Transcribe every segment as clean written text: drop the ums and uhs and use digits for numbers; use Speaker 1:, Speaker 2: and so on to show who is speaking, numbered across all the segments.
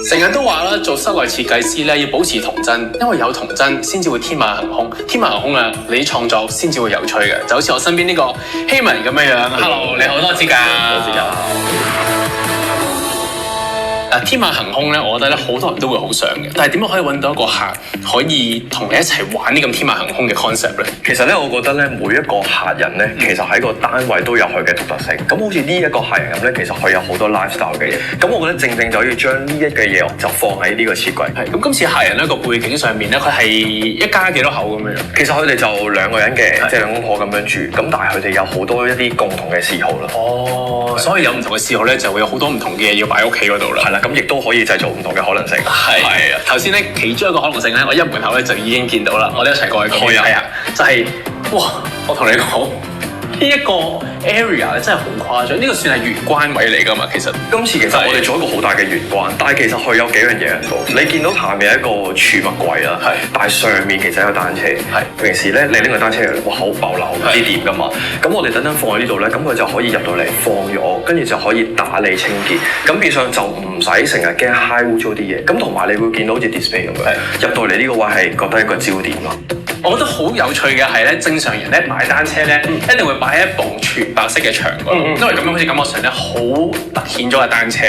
Speaker 1: 成日都話啦，做室內設計師咧要保持童真，因為有童真先至會天馬行空，天馬行空啊，你啲創作先至會有趣嘅。就好似我身邊呢個希文咁樣樣。Hello， 你好多指教。
Speaker 2: 多指教。
Speaker 1: 天馬行空咧，我覺得咧好多人都會好想嘅，但係點樣可以揾到一個客可以同你一齊玩呢咁天馬行空嘅 concept 咧？
Speaker 2: 其實咧，我覺得咧，每一個客人咧，其實喺個單位都有佢嘅獨特性。咁好似呢一個客人咁咧，其實佢有好多 lifestyle 嘅嘢。咁我覺得正就要將呢一個嘢就放喺呢個設計。
Speaker 1: 係。咁今次客人咧個背景上面咧，佢係一家幾多口咁樣？
Speaker 2: 其實佢哋就2個人嘅，即係兩公婆咁樣住。咁但係佢哋有好多一啲共同嘅嗜好啦。
Speaker 1: 哦，所以有唔同嘅嗜好咧，就會有好多唔同嘅嘢要擺喺屋企嗰度啦。
Speaker 2: 係啦，咁亦都可以製造唔同嘅可能性。
Speaker 1: 係啊，頭先咧其中一個可能性咧，我一門口咧就已經見到啦。我哋一齊過去睇下，就係哇！我同你講。呢一個 area 咧真係好誇張，呢個算係玄關位嚟㗎嘛？其實
Speaker 2: 今次其實我哋做一個好大嘅玄關，但係其實佢有幾樣嘢喺度。你見到下面一個儲物櫃啦，但係上面其實有單車。平時咧你拎個單車哇好爆流唔知點㗎嘛？咁我哋等等放喺呢度咧，咁佢就可以入到嚟放咗，跟住就可以打理清潔。咁變相就唔使成日驚揩污糟啲嘢。咁同埋你會見到好似 display 咁樣，入到嚟呢個位係覺得一個焦點啦。
Speaker 1: 我覺得好有趣嘅係咧，正常人咧買單車咧一定會擺喺一埲全白色嘅牆嗰度，因為咁樣好似感覺上咧好突顯咗嘅單車。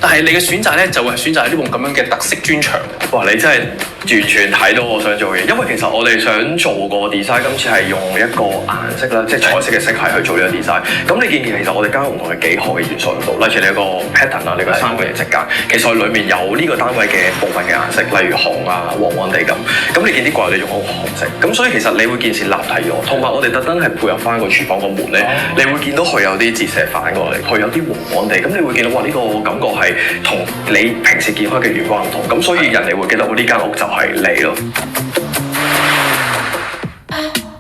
Speaker 1: 但係你嘅選擇咧就會係選擇呢埲咁樣嘅特色磚牆。
Speaker 2: 哇！你真係完全睇到我想做嘅嘢，因為其實我哋想做個 design，今次係用一個顏色啦，即係彩色嘅色系去做呢個 design。咁你見其實我哋加入唔同嘅幾何嘅元素喺度，例如你有個 pattern 啊，你個3個形直間，其實裡面有呢個單位嘅部分嘅顏色，例如紅啊、黃黃地咁。咁你見啲櫃你用好紅色。咁所以其實你會件事立體咗，同埋我哋特登係配合翻個廚房個門咧，你會見到佢有啲折射反過嚟，佢有啲黃黃地，咁你會見到哇呢個感覺係同你平時見開嘅玄關唔同，咁所以人哋會記得我呢間屋就係你咯。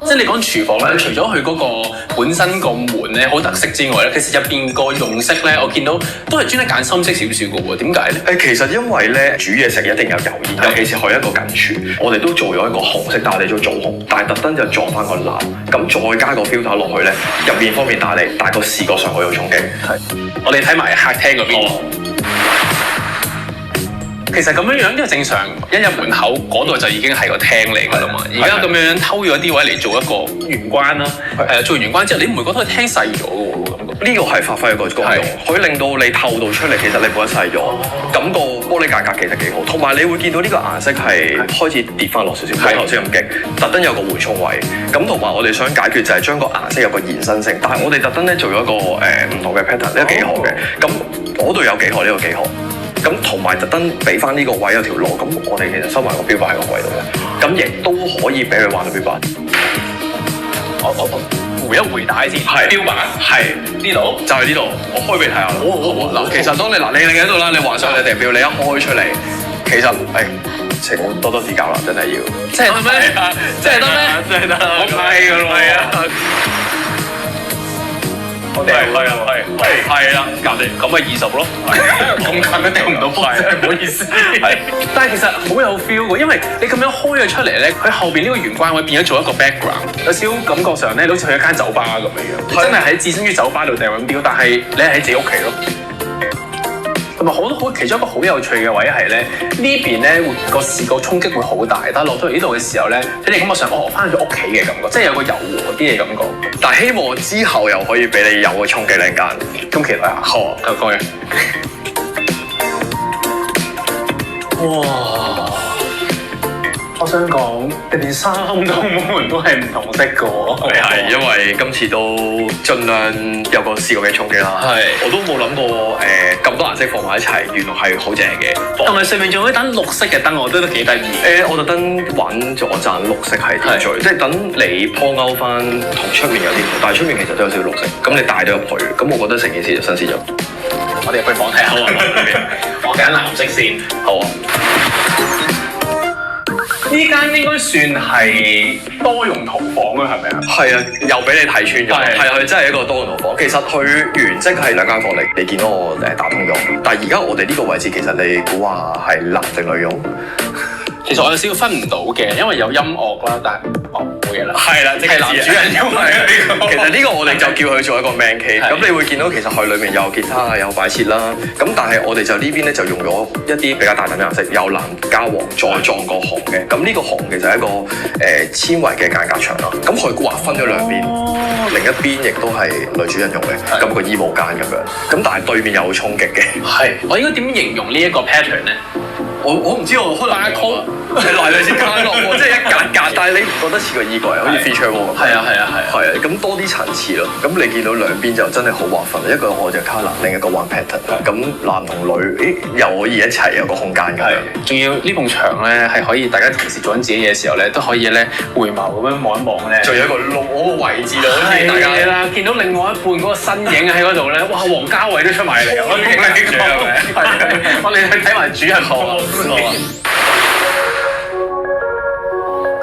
Speaker 1: 即係你講廚房咧，除咗佢嗰個本身個門咧好特色之外咧，其實入邊個用色咧，我見到都係專登揀深色少少嘅喎。點解咧？
Speaker 2: 其實因為咧煮嘢食一定有油煙，尤其是佢一個緊廚，我哋都做咗一個紅色，但係我哋做紅，但係特登就撞翻個藍，咁再加個 filter 落去咧，入面方面打理，但係個視覺上好有衝擊。係，
Speaker 1: 我哋睇埋客廳嗰邊。其實咁樣因為正常一入門口嗰度就已經係個廳嚟㗎啦嘛。而家咁樣偷咗啲位嚟做一個玄關啦。做完玄關之後，你唔會覺得個廳細咗嘅喎？
Speaker 2: 呢個係發揮一個功用，可以令到你透到出嚟，其實你覺得細咗，咁個玻璃價格其實幾好。同埋你會見到呢個顏色係開始跌翻落少少，冇頭先咁勁，特登有個緩衝位。咁同埋我哋想解決就係將個顏色有個延伸性，但係我哋特登咧做咗一個唔同嘅 pattern， 呢個幾何嘅。咁嗰度有幾何，呢個幾何。咁同埋特登俾翻呢個位有條路，咁我哋其實收埋個標靶喺個櫃度嘅，咁亦都可以俾佢玩到標靶。
Speaker 1: 我回一回帶先，標靶係呢度，
Speaker 2: 就係呢度，我開俾你睇下。好嗱，其實當你你喺度啦，你幻想你地標，你一開出嚟，其實請多多指教啦，真係要。
Speaker 1: 真係得咩？真係得咩？
Speaker 2: 真係得，
Speaker 1: 我係㗎咯，係啊。
Speaker 2: 係啦，隔離咁咪20咯，
Speaker 1: 咁近都掟唔到波，真係唔好意思。但係其實好有 feel 嘅，因為你咁樣開咗出嚟咧，佢後邊呢個玄關位變咗做一個 background， 有少少感覺上咧，好似去一間酒吧咁樣樣。真係喺置身於酒吧度掟緊標，但係你係喺自己屋企咯。同埋其中一個好有趣嘅位係咧，呢邊咧個視覺衝擊會好大，但係落到嚟呢度嘅時候咧，你哋感覺上翻咗屋企嘅感覺，即係有個柔和啲嘅感覺。
Speaker 2: 但係希望之後又可以俾你有個衝擊兩間，
Speaker 1: 咁期待下。好啊，各位。哇！我想講，連3道門都係唔同色嘅喎。
Speaker 2: 係因為今次都盡量有個視覺嘅衝擊啦。係，我都冇諗過咁多顏色放埋一齊，原來係好正嘅。
Speaker 1: 同埋上面仲有一盞綠色嘅燈，我覺得都幾得意。
Speaker 2: 我特登揾咗盞綠色係點綴，即係等你鋪勾翻同出面有啲唔同，但係出面其實都有少少綠色。咁你帶咗入去，咁我覺得成件事就新鮮咗。
Speaker 1: 我哋入去房睇下。好啊，我揀藍色先。
Speaker 2: 好啊。
Speaker 1: 呢間應該算係多用途房啊，係咪啊？
Speaker 2: 係啊，又俾你睇穿咗。係啊，佢真係一個多用途房。其實佢原則係2間房嚟，你見到我打通咗。但係而家我哋呢個位置，其實你估話係男定女用？
Speaker 1: 其實我有少少分唔到嘅，因為有音樂啦，但冇嘢嘅啦。
Speaker 2: 係啦，即係
Speaker 1: 男主人用嘅呢個。
Speaker 2: 其實呢個我哋就叫佢做一個 man cave。咁你會見到其實佢裏面有吉他啊，有擺設啦。咁但係我哋就呢邊咧就用咗一啲比較大膽嘅顏色，有藍加黃再撞個紅嘅。咁呢個紅其實係一個纖維嘅間隔牆啦。咁佢劃分咗兩邊，另一邊亦都係女主人用嘅，咁個衣帽間咁樣。咁但係對面又好衝擊嘅。
Speaker 1: 係，我應該點形容呢一個 pattern 咧？
Speaker 2: 我唔知我可能
Speaker 1: 巴曲
Speaker 2: 係來類似卡落喎，即係一格格，但係你唔覺得似個衣櫃，好似 feature wall 咁。
Speaker 1: 係啊，
Speaker 2: 咁多啲層次咯。咁你見到兩邊就真係好劃分，一個我就 colour，另一個 one pattern。咁男同女，又可以一齊有個空間咁樣。
Speaker 1: 仲要呢埲牆咧係可以大家平時做緊自己嘢嘅時候咧，都可以咧回眸咁樣望一望咧。
Speaker 2: 仲有一個露嗰個位置度，好似大家
Speaker 1: 係啦，見到另外一半嗰個身影喺嗰度咧，哇！王家衛都出埋嚟，我哋去睇埋主人房。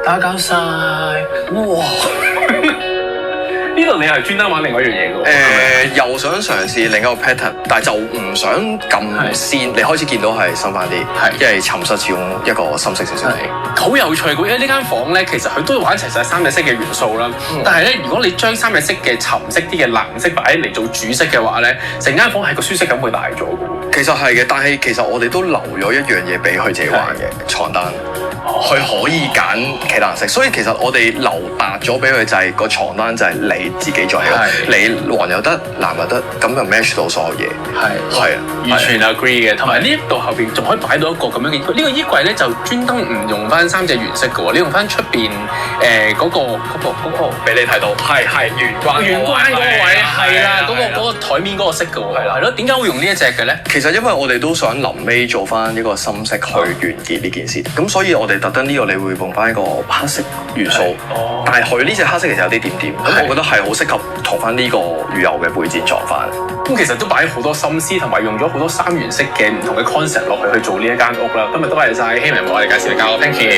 Speaker 1: 打攪晒，哇！呢度你係專登玩另外一樣嘢嘅喎。
Speaker 2: 又想嘗試另一個 pattern，但係就唔想咁鮮。你開始見到係深翻啲，因為寢室始終一個深色少少。
Speaker 1: 好有趣嘅，因為呢間房咧，其實佢都玩齊晒三隻色嘅元素啦。但係咧，如果你將三隻色嘅沉色啲嘅藍色擺嚟做主色嘅話咧，成間房係個舒適感會大咗嘅。
Speaker 2: 其實係嘅，但係其實我哋都留咗一樣嘢俾佢自己玩嘅床單。佢可以揀其他顏色，所以其實我哋留白咗俾佢就係個床單就係你自己做起，你黃又得，藍又得，咁就 match 到所有嘢。係啊，
Speaker 1: 完全 agree 嘅。同埋呢一度後邊仲可以擺到一個咁樣嘅衣櫃，呢個衣櫃咧就專登唔用翻三隻原色嘅喎，你用翻出邊嗰個
Speaker 2: 俾你睇到，係圓關
Speaker 1: 嗰個位，係啦，嗰個台面嗰個色嘅喎，係咯。點解會用呢一隻嘅咧？
Speaker 2: 其實因為我哋都想臨尾做翻一個深色去完結呢件事，咁所以我哋特登呢個你會用翻一個黑色元素，但係佢呢隻黑色其實有啲點點，咁我覺得係好適合同翻呢個魚油嘅背墊撞翻。
Speaker 1: 咁其實都擺好多心思，同埋用咗好多三原色嘅唔同嘅 concept 落去做呢一間屋啦。今日多謝晒希明為我哋介紹嘅教，thank you。